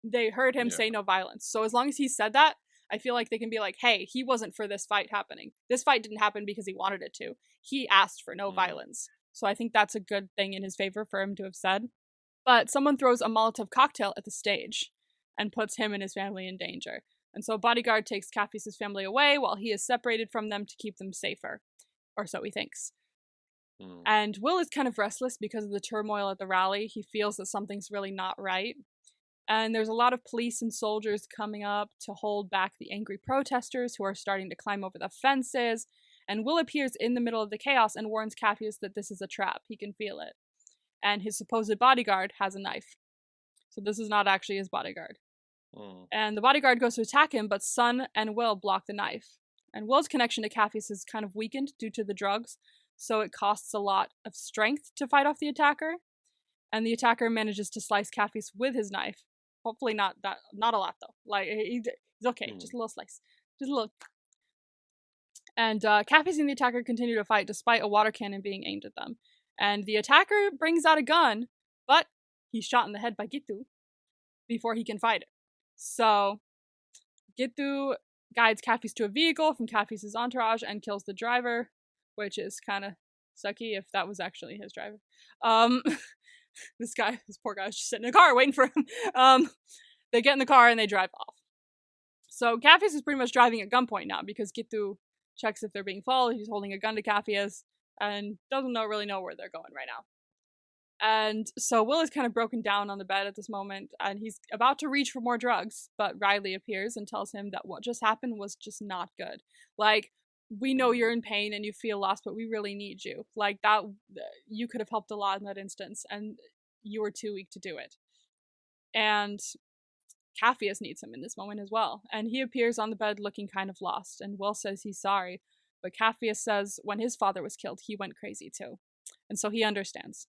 They heard him say no violence. So as long as he said that, I feel like they can be like, hey, he wasn't for this fight happening. This fight didn't happen because he wanted it to. He asked for no violence. So I think that's a good thing in his favor for him to have said. But someone throws a Molotov cocktail at the stage and puts him and his family in danger. And so a bodyguard takes Capheus' family away while he is separated from them to keep them safer. Or so he thinks. And Will is kind of restless because of the turmoil at the rally. He feels that something's really not right. And there's a lot of police and soldiers coming up to hold back the angry protesters who are starting to climb over the fences. And Will appears in the middle of the chaos and warns Capheus that this is a trap. He can feel it. And his supposed bodyguard has a knife. So this is not actually his bodyguard. And the bodyguard goes to attack him, but Sun and Will block the knife. And Will's connection to Capheus is kind of weakened due to the drugs, so it costs a lot of strength to fight off the attacker. And the attacker manages to slice Capheus with his knife. Hopefully not a lot though. Like, he's okay, just a little slice. Just a little. And Capheus and the attacker continue to fight despite a water cannon being aimed at them. And the attacker brings out a gun, but he's shot in the head by Gitu before he can fight it. So Gitu guides Capheus to a vehicle from Capheus' entourage and kills the driver, which is kind of sucky if that was actually his driver. This poor guy's just sitting in a car waiting for him. They get in the car and they drive off. So Capheus is pretty much driving at gunpoint now because Gitu checks if they're being followed. He's holding a gun to Capheus and doesn't really know where they're going right now. And so Will is kind of broken down on the bed at this moment, and he's about to reach for more drugs, but Riley appears and tells him that what just happened was just not good. Like, we know Mm. you're in pain and you feel lost, but we really need you. Like, that, you could have helped a lot in that instance, and you were too weak to do it. And Capheus needs him in this moment as well, and he appears on the bed looking kind of lost, and Will says he's sorry, but Capheus says when his father was killed, he went crazy too. And so he understands.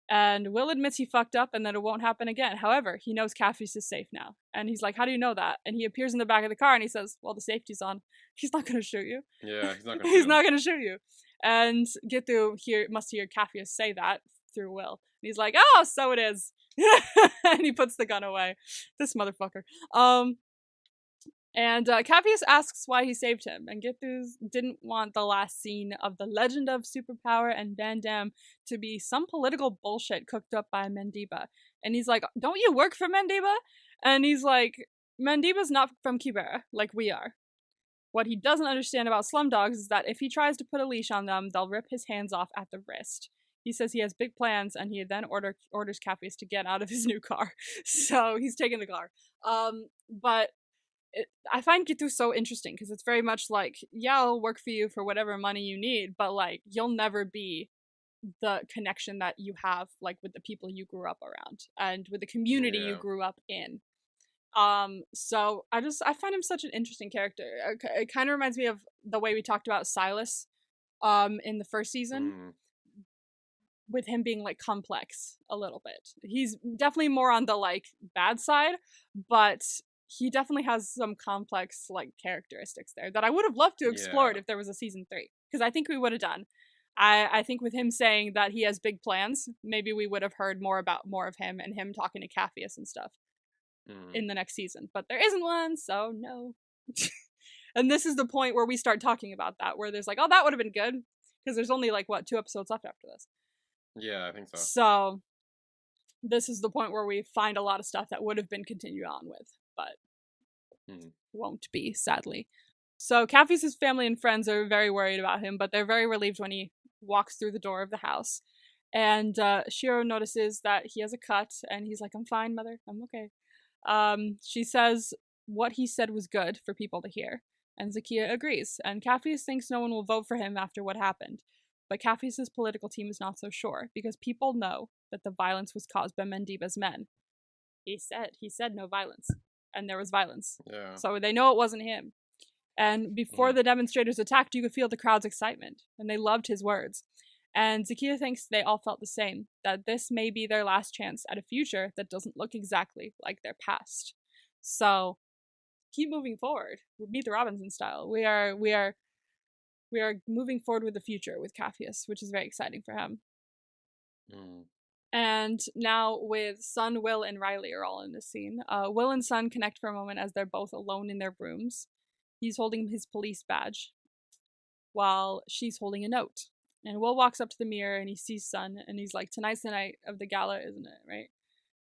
And Will admits he fucked up and that it won't happen again. However, he knows Capheus is safe now. And he's like, how do you know that? And he appears in the back of the car and he says, well, the safety's on. He's not going to shoot you. Yeah, he's not gonna He's shoot him. not going to shoot you. And must hear Capheus say that through Will. And he's like, oh, so it is. And he puts the gun away. This motherfucker. And Capheus asks why he saved him, and Githuz didn't want the last scene of the Legend of Superpower and Van Damme to be some political bullshit cooked up by Mendiba. And he's like, don't you work for Mendiba? And he's like, Mendiba's not from Kibera, like we are. What he doesn't understand about Slumdogs is that if he tries to put a leash on them, they'll rip his hands off at the wrist. He says he has big plans, and he then orders Capheus to get out of his new car. So he's taking the car. But I find Gitu so interesting because it's very much like, yeah, I'll work for you for whatever money you need, but like, you'll never be the connection that you have like with the people you grew up around and with the community you Yeah. grew up in. So I find him such an interesting character. It kind of reminds me of the way we talked about Silas in the first season, Mm. with him being like complex a little bit. He's definitely more on the like bad side, but he definitely has some complex like characteristics there that I would have loved to explore Yeah. if there was a season 3, because I think we would have done. I think with him saying that he has big plans, maybe we would have heard more of him and him talking to Capheus and stuff Mm. in the next season. But there isn't one, so no. And this is the point where we start talking about that, where there's like, oh, that would have been good, because there's only like what 2 episodes left after this. Yeah, I think so. So this is the point where we find a lot of stuff that would have been continued on with, but won't be, sadly. So Capheus' family and friends are very worried about him, but they're very relieved when he walks through the door of the house. And Shiro notices that he has a cut, and he's like, I'm fine, mother, I'm okay. She says what he said was good for people to hear, and Zakia agrees, and Capheus thinks no one will vote for him after what happened. But Capheus' political team is not so sure, because people know that the violence was caused by Mendiba's men. He said no violence, and there was violence. Yeah. So they know it wasn't him. And before the demonstrators attacked, you could feel the crowd's excitement, and they loved his words. And Zakia thinks they all felt the same, that this may be their last chance at a future that doesn't look exactly like their past. So keep moving forward. Meet the Robinson style. We are moving forward with the future with Capheus, which is very exciting for him. And now with Sun, Will, and Riley are all in this scene. Will and Sun connect for a moment as they're both alone in their rooms. He's holding his police badge while she's holding a note. And Will walks up to the mirror and he sees Sun and he's like, tonight's the night of the gala, isn't it? Right?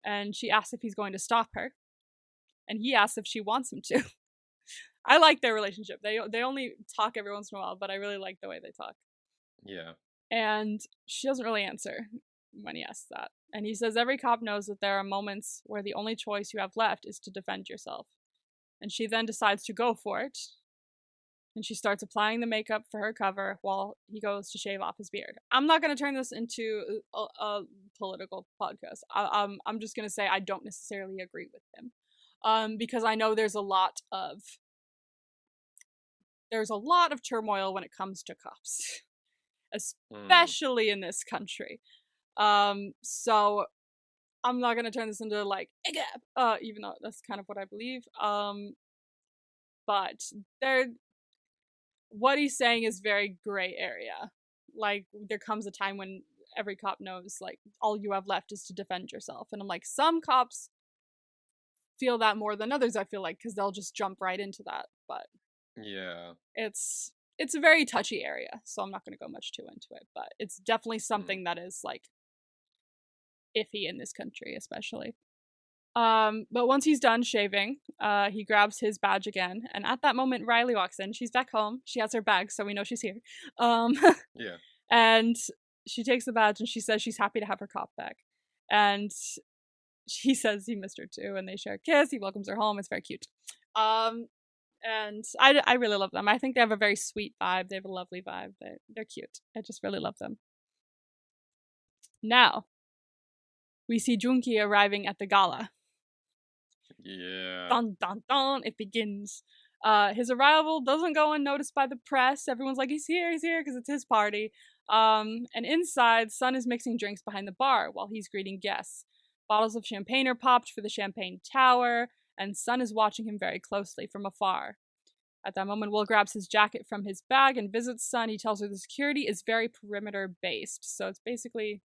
And she asks if he's going to stop her. And he asks if she wants him to. I like their relationship. They only talk every once in a while, but I really like the way they talk. Yeah. And she doesn't really answer when he asks that. And he says every cop knows that there are moments where the only choice you have left is to defend yourself. And she then decides to go for it. And she starts applying the makeup for her cover while he goes to shave off his beard. I'm not going to turn this into a political podcast. I'm just going to say I don't necessarily agree with him. Because I know there's a lot of turmoil when it comes to cops. Especially in this country. So I'm not gonna turn this into like even though that's kind of what I believe. But what he's saying is very gray area. Like there comes a time when every cop knows like all you have left is to defend yourself, and I'm like, some cops feel that more than others, I feel like, because they'll just jump right into that. But yeah, it's a very touchy area, so I'm not going to go much too into it, but it's definitely something that is like iffy in this country, especially. But once he's done shaving, he grabs his badge again, and at that moment Riley walks in. She's back home. She has her bag, so we know she's here. Yeah. And she takes the badge and she says she's happy to have her cop back. And he says he missed her too, and they share a kiss. He welcomes her home. It's very cute. And I really love them. I think they have a very sweet vibe. They have a lovely vibe. They're cute. I just really love them. Now, we see Junki arriving at the gala. Yeah. Dun dun dun, it begins. His arrival doesn't go unnoticed by the press. Everyone's like, he's here, because it's his party. And inside, Sun is mixing drinks behind the bar while he's greeting guests. Bottles of champagne are popped for the champagne tower, and Sun is watching him very closely from afar. At that moment, Will grabs his jacket from his bag and visits Sun. He tells her the security is very perimeter-based, so it's basically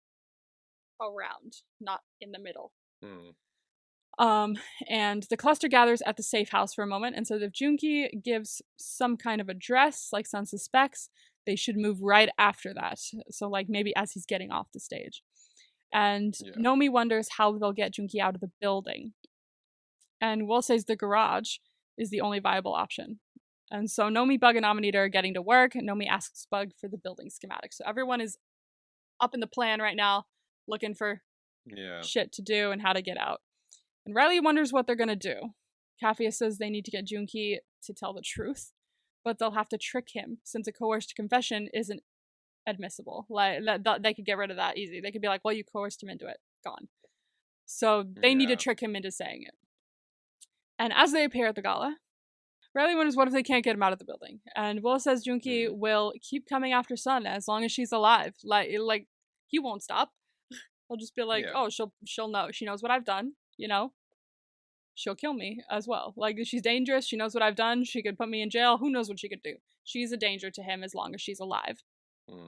around, not in the middle. And the cluster gathers at the safe house for a moment, and so if Junki gives some kind of address, like Sun suspects, they should move right after that. So, like, maybe as he's getting off the stage. And Nomi wonders how they'll get Junki out of the building. And Will says the garage is the only viable option. And so Nomi, Bug, and Amanita are getting to work, and Nomi asks Bug for the building schematic. So everyone is up in the plan right now, looking for shit to do and how to get out. And Riley wonders what they're going to do. Capheus says they need to get Junki to tell the truth, but they'll have to trick him since a coerced confession isn't admissible. Like they could get rid of that easy. They could be like, well, you coerced him into it. Gone. So they need to trick him into saying it. And as they appear at the gala, Riley wonders what if they can't get him out of the building. And Will says Junki will keep coming after Sun as long as she's alive. Like he won't stop. He'll just be like, oh, she'll know. She knows what I've done, you know? She'll kill me as well. Like, she's dangerous. She knows what I've done. She could put me in jail. Who knows what she could do? She's a danger to him as long as she's alive.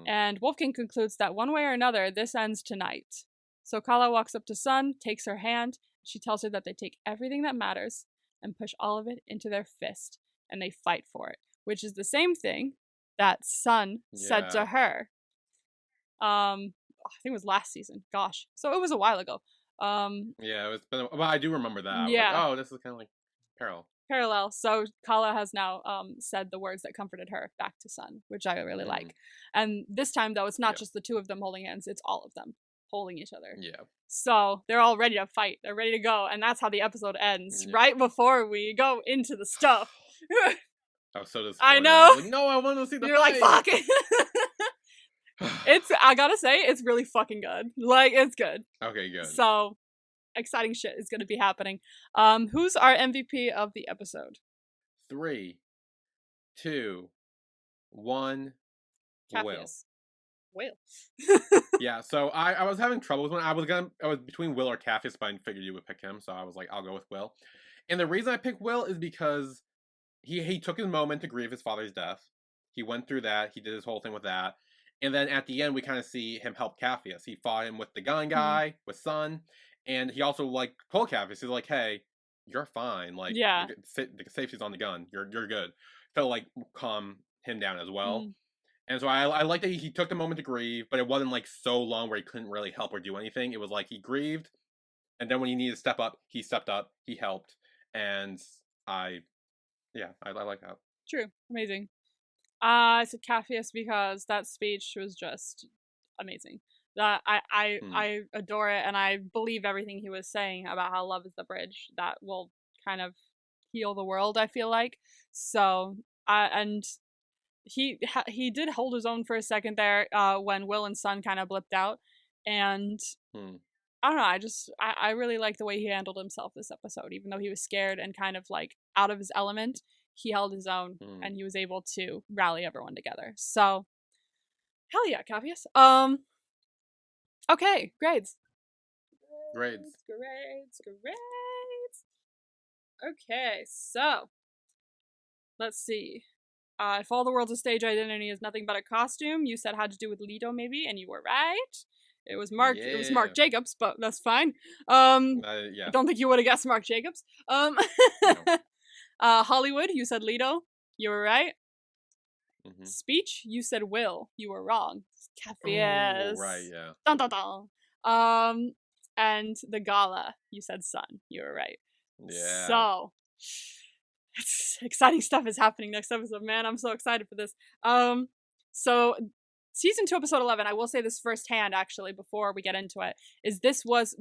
And Wolfgang concludes that one way or another, this ends tonight. So Kala walks up to Sun, takes her hand. She tells her that they take everything that matters and push all of it into their fist, and they fight for it, which is the same thing that Sun said to her. I think it was last season. Gosh. So it was a while ago. It's been. Well, I do remember that. Yeah. Like, oh, this is kind of like parallel. So Kala has now said the words that comforted her back to Sun, which I really like. And this time, though, it's not just the two of them holding hands; it's all of them holding each other. Yeah. So they're all ready to fight. They're ready to go, and that's how the episode ends. Right before we go into the stuff. I was so disappointed. I know. Like, no, I want to see the You're fight. like, fuck. I gotta say, it's really fucking good. Like, it's good. Okay, good. So, exciting shit is gonna be happening. Who's our MVP of the episode? 3, 2, 1. Capheus. Will. Yeah, so I was having trouble with one. I was between Will or Capheus, but I figured you would pick him, so I was like, I'll go with Will. And the reason I picked Will is because he took his moment to grieve his father's death. He went through that. He did his whole thing with that. And then at the end, we kind of see him help Capheus. He fought him with the gun guy, with Sun, and he also, like, told Capheus, he's like, hey, you're fine. Like, the safety's on the gun. You're good. So, like, calm him down as well. And so I like that he took the moment to grieve, but it wasn't, like, so long where he couldn't really help or do anything. It was like he grieved, and then when he needed to step up, he stepped up, he helped, and I like that. True. Amazing. I said Capheus because that speech was just amazing. That I adore it, and I believe everything he was saying about how love is the bridge that will kind of heal the world, I feel like. So, and he did hold his own for a second there when Will and Sun kind of blipped out, and I don't know, I really like the way he handled himself this episode. Even though he was scared and kind of like out of his element, he held his own and he was able to rally everyone together. So hell yeah, Capheus. Okay, grades. Okay, so let's see. If all the world's a stage identity is nothing but a costume, you said had to do with Lido maybe, and you were right. It was Mark. Yeah. It was Mark Jacobs, but that's fine. I don't think you would have guessed Mark Jacobs. No. Hollywood, you said Lido. You were right. Speech, you said Will. You were wrong. Capheus. Oh, right, yeah. Dun, dun, dun. And the gala, you said Sun. You were right. Yeah. So, exciting stuff is happening next episode, man. I'm so excited for this. So season 2, episode 11, I will say this firsthand, actually, before we get into it, is this was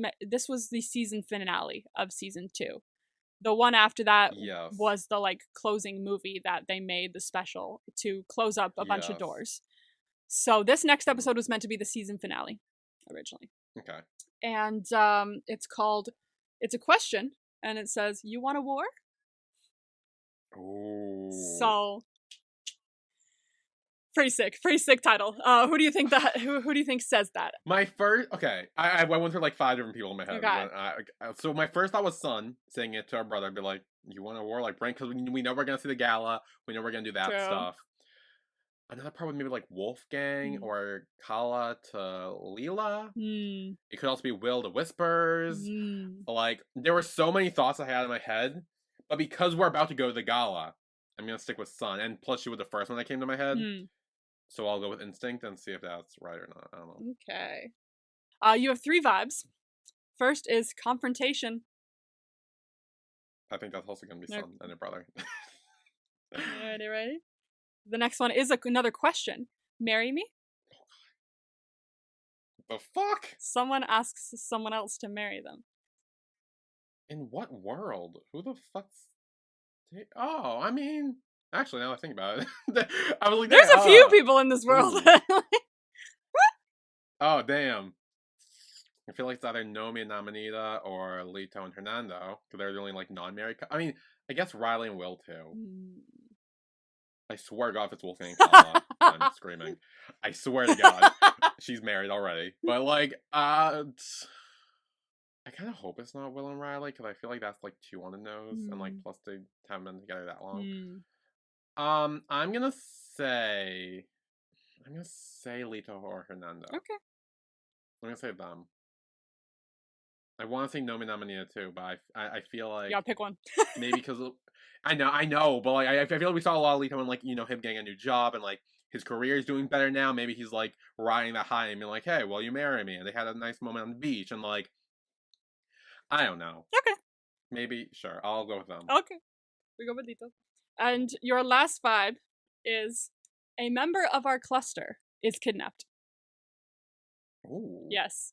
the season finale of season 2. The one after that Yes. was the, like, closing movie that they made, the special, to close up a bunch of doors. So this next episode was meant to be the season finale, originally. Okay. And it's a question, and it says, "You want a war?" Ooh. So, pretty sick title. Who do you think who do you think says that? My first, okay, I went through like 5 different people in my head. Okay. So my first thought was Sun saying it to our brother. I'd be like, "You want a war?" Like, Brent, because we know we're gonna see the gala. We know we're gonna do that stuff. Another part was maybe like Wolfgang or Kala to Leela. It could also be Will to Whispers. Like, there were so many thoughts I had in my head, but because we're about to go to the gala, I'm gonna stick with Sun. And plus, she was the first one that came to my head. So I'll go with Instinct and see if that's right or not. I don't know. Okay. You have 3 vibes. First is confrontation. I think that's also going to be Sun and her brother. Ready? The next one is another question. Marry me? The fuck? Someone asks someone else to marry them. In what world? Who the fuck's... Oh, I mean... Actually, now I think about it. I was like, there's a few people in this world. Oh, damn. I feel like it's either Nomi and Amanita or Lito and Hernando. Because they're the only, like, non-married... I mean, I guess Riley and Will, too. I swear to God, if it's Wolfgang and Kala, I'm screaming. I swear to God. She's married already. But, like, I kind of hope it's not Will and Riley, because I feel like that's, like, 2 on the nose. And, like, plus they haven't been together that long. I'm gonna say Lito or Hernando. Okay. I'm gonna say them. I want to say Nomi Namanita too, but I feel like... Yeah, pick one. Maybe because... I know, but like I feel like we saw a lot of Lito and like, you know, him getting a new job and like his career is doing better now. Maybe he's like riding that high and being like, "Hey, will you marry me?" And they had a nice moment on the beach and like... I don't know. Okay. Maybe, sure, I'll go with them. Okay. We go with Lito. And your last vibe is a member of our cluster is kidnapped. Ooh. Yes.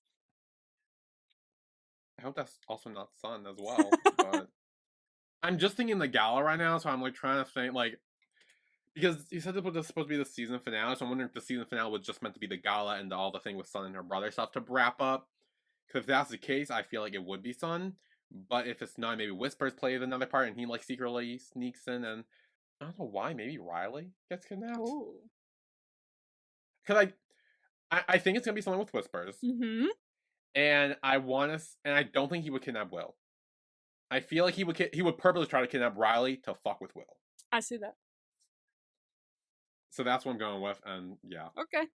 I hope that's also not Sun as well. But I'm just thinking the gala right now, so I'm like trying to think like, because you said it was supposed to be the season finale, so I'm wondering if the season finale was just meant to be the gala and all the thing with Sun and her brother stuff to wrap up. Because if that's the case, I feel like it would be Sun. But if it's not, maybe Whispers plays another part and he like secretly sneaks in, and I don't know why, maybe Riley gets kidnapped. Because I think it's gonna be someone with Whispers. And I don't think he would kidnap Will. I feel like he would purposely try to kidnap Riley to fuck with Will. I see that. So that's what I'm going with, and yeah. Okay.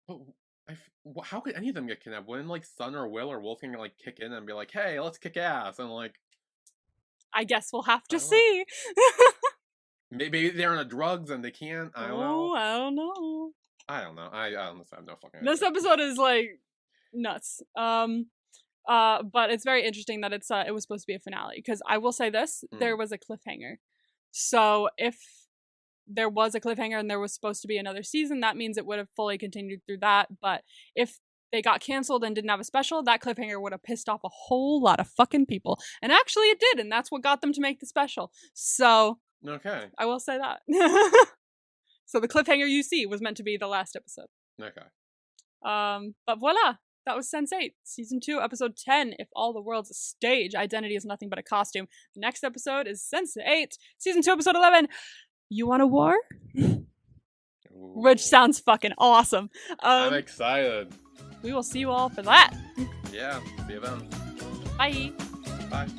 But how could any of them get kidnapped? Wouldn't like Sun or Will or Wolfgang like kick in and be like, "Hey, let's kick ass," and like... I guess we'll have to see. Maybe they're on drugs and they can't. I don't know. I don't know. I honestly have no fucking idea. This episode is like nuts. But it's very interesting that it was supposed to be a finale, because I will say this, there was a cliffhanger. So if there was a cliffhanger and there was supposed to be another season, that means it would have fully continued through that. But if they got canceled and didn't have a special, that cliffhanger would have pissed off a whole lot of fucking people. And actually it did, and that's what got them to make the special. So okay, I will say that. So the cliffhanger you see was meant to be the last episode. Okay. But voila, that was Sense8, Season 2, Episode 10, If All the World's a Stage, Identity is Nothing But a Costume. The next episode is Sense8, Season 2, Episode 11, You Want a War? Which sounds fucking awesome. I'm excited. We will see you all for that. Yeah, see you then. Bye. Bye.